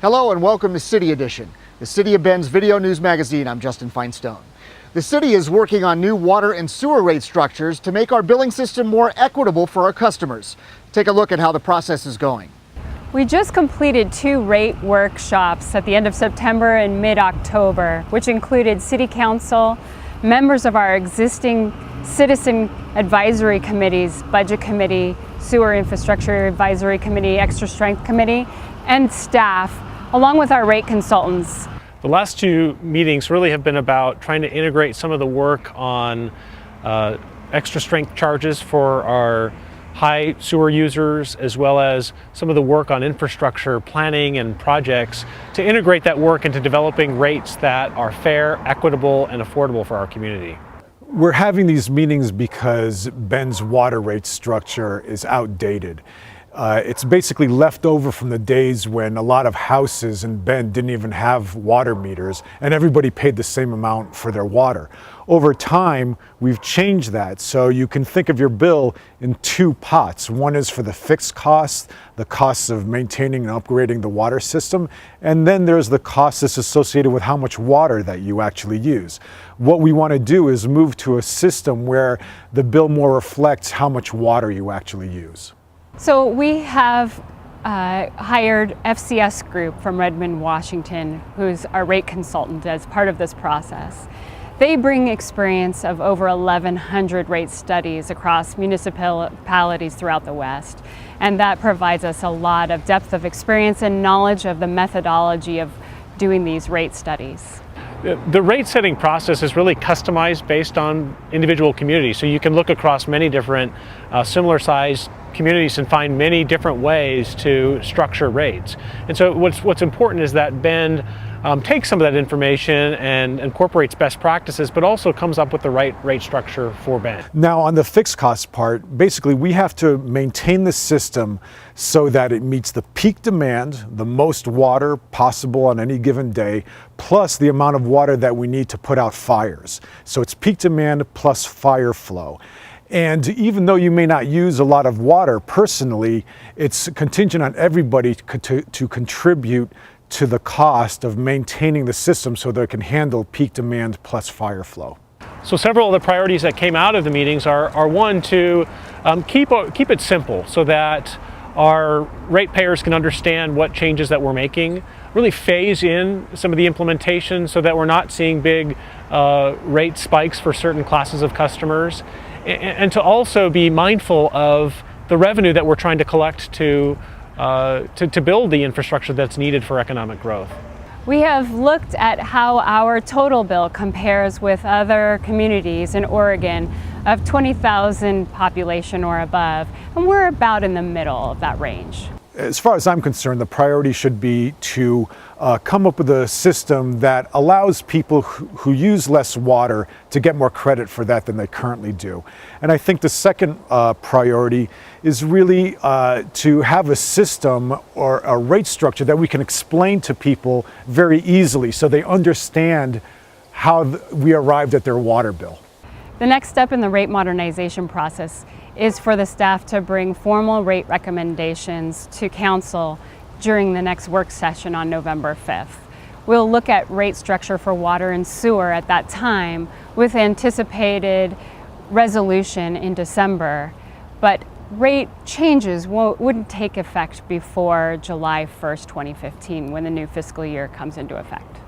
Hello and welcome to City Edition, the City of Bend's video news magazine. I'm Justin Feinstone. The city is working on new water and sewer rate structures to make our billing system more equitable for our customers. Take a look at how the process is going. We just completed 2 rate workshops at the end of September and mid-October, which included City Council, members of our existing citizen advisory committees, Budget Committee, Sewer Infrastructure Advisory Committee, Extra Strength Committee, and staff, along with our rate consultants. The last 2 meetings really have been about trying to integrate some of the work on extra strength charges for our high sewer users, as well as some of the work on infrastructure planning and projects, to integrate that work into developing rates that are fair, equitable, and affordable for our community. We're having these meetings because Bend's water rate structure is outdated. It's basically left over from the days when a lot of houses in Bend didn't even have water meters and everybody paid the same amount for their water. Over time, we've changed that, so you can think of your bill in 2 pots. One is for the fixed costs, the costs of maintaining and upgrading the water system, and then there's the cost that's associated with how much water that you actually use. What we want to do is move to a system where the bill more reflects how much water you actually use. So we have hired FCS Group from Redmond, Washington, who's our rate consultant as part of this process. They bring experience of over 1,100 rate studies across municipalities throughout the West, and that provides us a lot of depth of experience and knowledge of the methodology of doing these rate studies. The rate setting process is really customized based on individual communities, so you can look across many different similar sized communities and find many different ways to structure rates. And so what's important is that Bend takes some of that information and incorporates best practices, but also comes up with the right rate structure for Bend. Now, on the fixed cost part, basically we have to maintain the system so that it meets the peak demand, the most water possible on any given day, plus the amount of water that we need to put out fires. So it's peak demand plus fire flow. And even though you may not use a lot of water personally, it's contingent on everybody to contribute to the cost of maintaining the system so that it can handle peak demand plus fire flow. So several of the priorities that came out of the meetings are one, to keep it simple so that our ratepayers can understand what changes that we're making, really phase in some of the implementation so that we're not seeing big rate spikes for certain classes of customers, and to also be mindful of the revenue that we're trying to collect to build the infrastructure that's needed for economic growth. We have looked at how our total bill compares with other communities in Oregon of 20,000 population or above, and we're about in the middle of that range. As far as I'm concerned, the priority should be to come up with a system that allows people who use less water to get more credit for that than they currently do. And I think the second priority is really to have a system or a rate structure that we can explain to people very easily so they understand how we arrived at their water bill. The next step in the rate modernization process is for the staff to bring formal rate recommendations to Council during the next work session on November 5th. We'll look at rate structure for water and sewer at that time with anticipated resolution in December, but rate changes wouldn't take effect before July 1st, 2015, when the new fiscal year comes into effect.